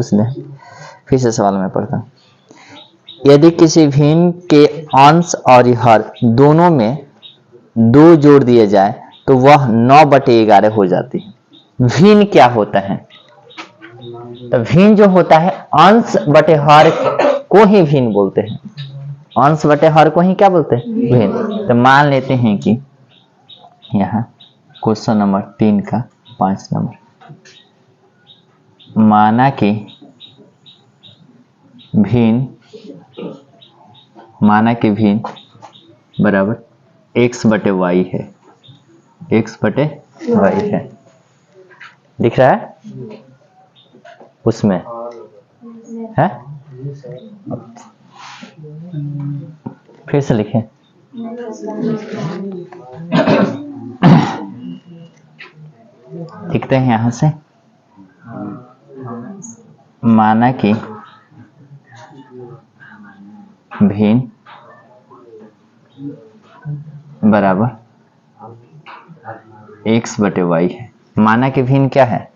पूछ लें। फिर से सवाल में पढ़ता हूँ। यदि किसी भिन्न के अंश और हर दोनों में 2 जोड़ दिए जाए तो वह 9/11 हो जाती है। भिन्न क्या होता है? तो भिन्न जो होता है अंश बटे हर को ही भिन्न बोलते हैं। अंश बटे हर को ही क्या बोलते हैं? भिन्न। तो मान लेते हैं कि यहाँ क्वेश्चन नंबर 3 का 5 नंबर, माना कि भिन्न बराबर x बटे वाई है। x बटे वाई है, दिख रहा है उसमें है? फिर से लिखें। लिखते हैं यहां से, माना कि भिन्न बराबर x बटे वाई है। माना कि भिन्न क्या है?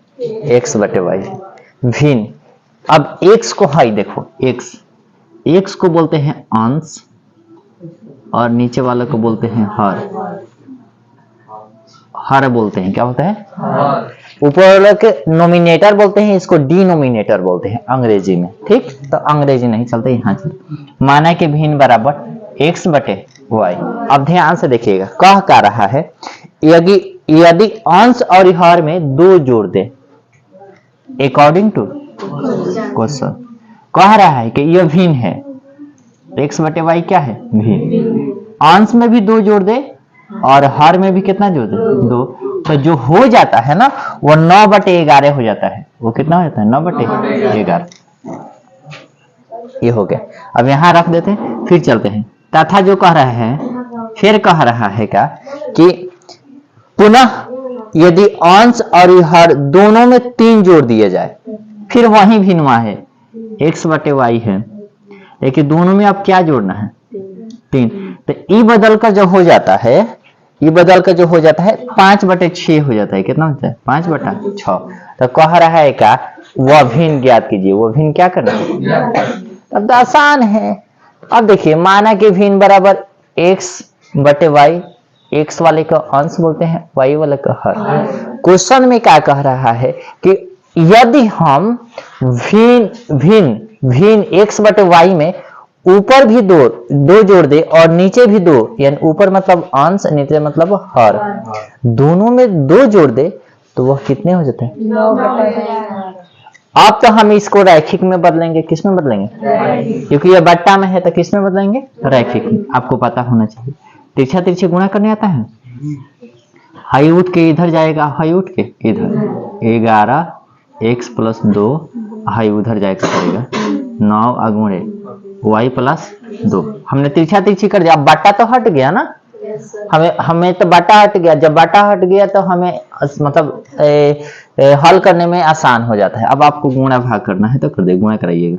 x बटे वाई है। भिन्न, अब x को हाई देखो, x को बोलते हैं अंश और नीचे वाले को बोलते हैं हर बोलते हैं। क्या बोलते हैं? ऊपर वाले के नोमिनेटर बोलते हैं, इसको डिनोमिनेटर बोलते हैं अंग्रेजी में। ठीक, तो अंग्रेजी नहीं चलते, यहाँ चलते। माना कि भिन्न बराबर x बटे वाई। अब ध्यान से देखिएगा, कह रहा है यदि अंश और हर में 2 जोड़ दे, अकॉर्डिंग टू क्वेश्चन कह रहा है कि यह भिन्न है। x बटे वाई क्या है? भिन्न। अंश में भी 2 जोड़ दे और हर में भी कितना जोड़ दे? 2। तो जो हो जाता है ना वो 9/11 हो जाता है। वो कितना हो जाता है? 9/11। ये हो गया। अब यहाँ रख देते हैं, फिर चलते हैं। तथा जो कह रहा है, फिर कह रहा है क्या कि पुनः यदि अंश और हर दोनों में 3 जोड़ दिए जाए, फिर वही भिन्नवा है, x बटे वाई है, लेकिन दोनों में अब क्या जोड़ना है? 3। तो ई बदल कर जो हो जाता है, 5/6 हो जाता है। कितना होता है? 5/6। तो कह रहा है क्या? वह भिन्न ज्ञात कीजिए। वो भिन्न क्या करना है? अब तो आसान है। अब देखिए, माना कि भिन्न बराबर x बटे वाई, x वाले का अंश बोलते हैं, y वाले का हर। क्वेश्चन में क्या कह रहा है कि यदि हम भिन्न x बटे वाई में ऊपर भी 2 जोड़ दे और नीचे भी 2, यानी ऊपर मतलब अंश, नीचे मतलब हर, दोनों में 2 जोड़ दे तो वह कितने हो जाते हैं? 9/11। अब तो हम इसको रैखिक में बदलेंगे। किस में बदलेंगे? क्योंकि ये बट्टा में है तो किस में बदलेंगे? रैखिक में। आपको पता होना चाहिए। तिरछा गुणा करने आता है? हाई उठ के इधर जाएगा, हाई उठ के इधर 11x + 2, हाई उधर जाएगा करेगा 9 अगुणे y + 2। हमने तिरछा कर दिया। अब बाटा तो हट गया ना, हमें तो बाटा हट गया। जब बाटा हट गया तो हमें मतलब हल करने में आसान हो जाता है। अब आपको गुणा भाग करना है तो कर दे, गुणा कराइएगा।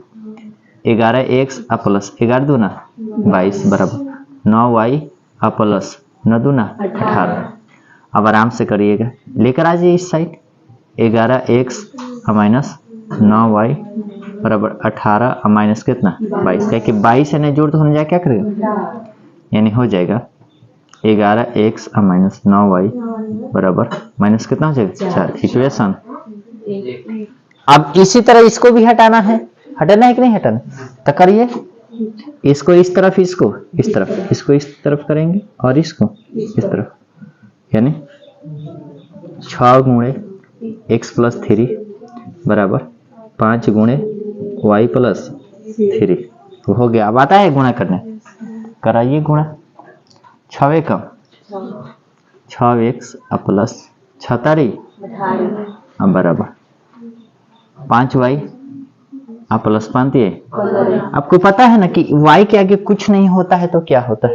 11x + 11 दूना 22 बराबर 9y + 9 दूना 18। अब आराम से करिएगा, लेकर आ जाइए इस साइड। 11x - 9y बराबर 18 और माइनस कितना? 22। क्या कि 22 से नहीं जोड़ तो होने जाए, क्या करेगा? यानी हो जाएगा 11x - 9y बराबर माइनस कितना हो जाएगा? 4। इक्वेशन। अब इसी तरह इसको भी हटाना है कि नहीं हटाना? तो करिए, इसको इस तरफ, इसको इस तरफ, इसको इस तरफ करेंगे और इसको इस तरफ, यानी 6 गुणे x + 3 बराबर 5 गुणे y + 3 हो गया। अब आता है गुणा करने, कराइए गुणा। 6 कम 6x + 6 बराबर 5y + 5। आपको पता है ना कि y के आगे कुछ नहीं होता है तो क्या होता है?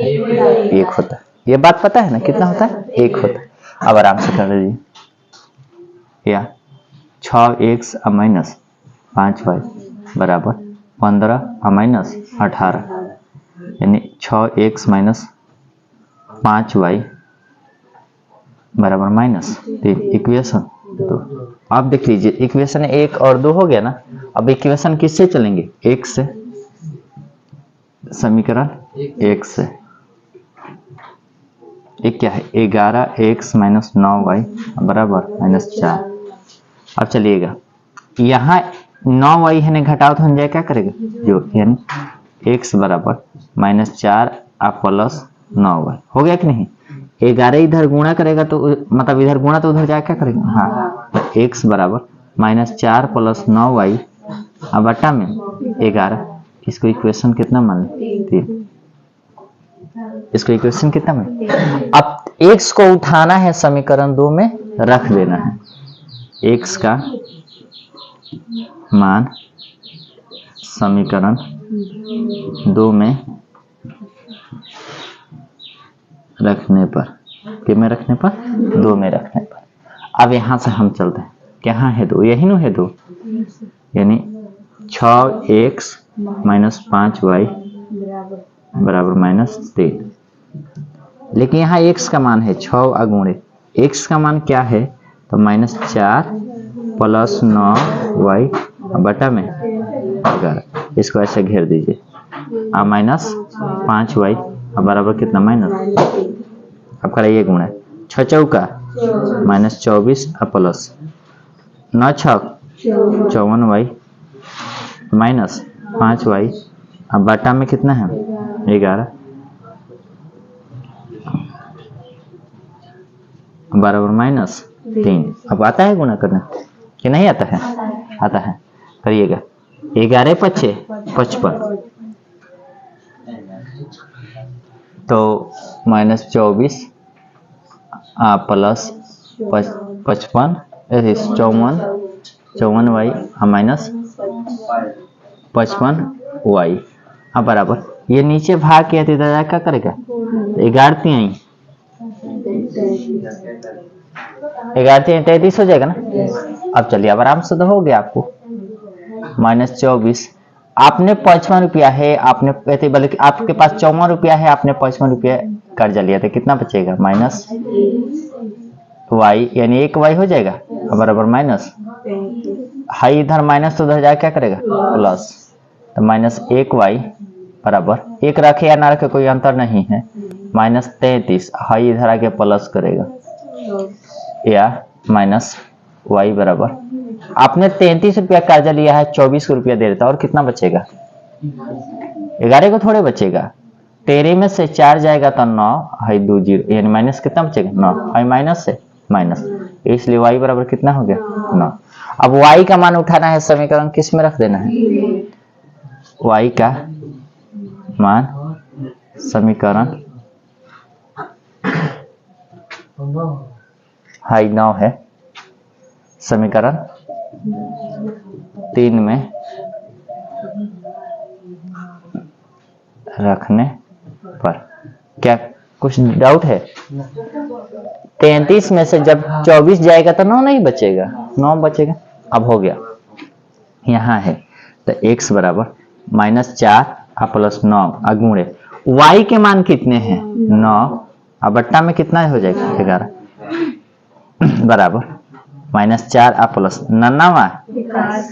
1 होता है। ये बात पता है ना? कितना होता है? 1 होता है। अब आराम से कर लीजिए। या 6x - 5y बराबर 15 - 18, यानी 6x - 5y बराबर -3। इक्वेशन 2। आप देख लीजिए इक्वेशन 1 और 2 हो गया ना। अब इक्वेशन किससे चलेंगे? 1 से, समीकरण 1 से। एक क्या है? 11x - 9y बराबर -4। अब चलिएगा यहाँ 9y है ने घटाओ तो हम जाए क्या करेगा? जो यानी x बराबर -4 प्लस 9y हो गया कि नहीं? 11 इधर गुणा करेगा तो मतलब इधर गुणा तो उधर जाए क्या करेगा? हाँ, तो x बराबर -4 प्लस 9y बटा में 11। इसको इक्वेशन कितना मान लें? इसको इक्वेशन कितना मान? अब x को उठाना है, समीकरण 2 में रख देना है। x का मान समीकरण 2 में रखने पर, कि में रखने पर? 2 में रखने पर। अब यहां से हम चलते हैं, क्या है 2? यही नो है 2, यानी 6x - 5y बराबर -3। लेकिन यहाँ x का मान है 6 अगुणे x का मान क्या है? तो -4 प्लस 9y बटा में 11। इसको ऐसे घेर दीजिए। -5y बराबर कितना? माइनस। अब कराइए गुणा। 6 चौका -24 प्लस 9 छक 54y माइनस 5y अब बटा में कितना है? 11 बराबर -3। अब आता है गुणा करना कि नहीं आता है? आता है, करिएगा। 11 × 5 = 55, तो -24 प्लस 55 54y माइनस 55y अब बराबर ये नीचे भाग किया तो इधर क्या करेगा? 11 × 33 हो जाएगा ना। अब चलिए अब आराम से तो हो गया आपको। -24 आपने 55 रुपया है, आपने बल्कि आपके पास 54 रुपया है, आपने 55 रुपया कर्जा लिया था, कितना बचेगा? -y यानी 1y हो जाएगा बराबर माइनस हाई इधर माइनस तो उधर जाके क्या करेगा? प्लस। तो -1y बराबर 1 रखे या ना रखे कोई अंतर नहीं है, -33 हाई इधर आके प्लस करेगा या -y बराबर आपने 33 रुपया कर्जा लिया है, 24 रुपया दे देता और कितना बचेगा? 11 को थोड़े बचेगा। 13 में से 4 जाएगा तो 9 हाई 2 0 यानी माइनस कितना बचेगा? 9 हाई माइनस से माइनस, इसलिए y बराबर कितना हो गया? 9। अब y का मान उठाना है, समीकरण किस में रख देना है? y का मान समीकरण हाई 9 है, समीकरण 3 में रखने पर। क्या कुछ डाउट है? 33 में से जब 24 जाएगा तो 9 नहीं बचेगा, 9 बचेगा। अब हो गया, यहाँ है तो x बराबर -4 प्लस 9 अगुणे y के मान कितने हैं? 9 अब बट्टा में कितना हो जाएगा? 11 बराबर -4 प्लस 9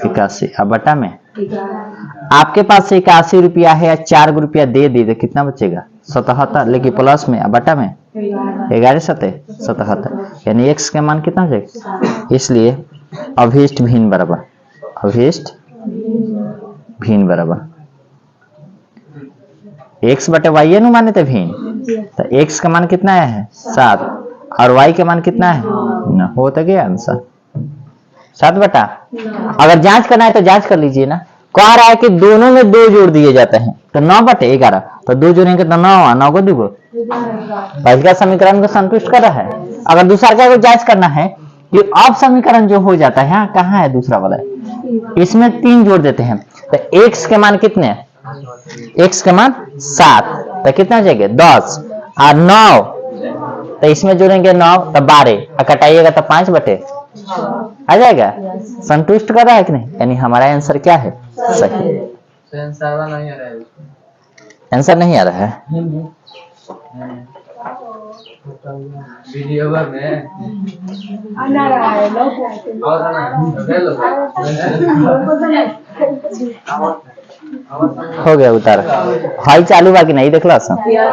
81 अब बटा में आपके पास 81 रुपया है, 4 रुपया दे दी तो कितना बचेगा? 77, लेकिन प्लस में अब बटा में 11 7 77 यानी x का मान कितना हो जाएगा? इसलिए अभिष्ट भिन्न बराबर अभिष्ट भिन्न बराबर x बटे y नु माने थे भिन्न, तो x का मान कितना है? 7 और y का मान कितना है? 9 हो तो गया आंसर 7 बटा। अगर जांच करना है तो जांच कर लीजिए ना। कह रहा है कि दोनों में 2 जोड़ दिए जाते हैं तो 9 बटे 11, तो 2 जोड़ेंगे तो 9 को 2 पहला समीकरण को संतुष्ट कर रहा है। अगर दूसरा का जांच करना है कि अब समीकरण जो हो जाता है, कहाँ है दूसरा वाला? इसमें 3 जोड़ देते हैं तो x के मान कितने? x के मान 7 तो कितना हो जाएगा? 10 और 9 तो इसमें जोड़ेंगे 9 तो 12 और कटाइएगा तो 5 बटे आ जाएगा। संतुष्ट कर रहा है कि नहीं? यानी हमारा आंसर क्या है? सही। आंसर नहीं आ रहा है। वीडियो में आना रहा है लोग और ना हो गया उतार हाई चालू बाकी नहीं देखला सा यार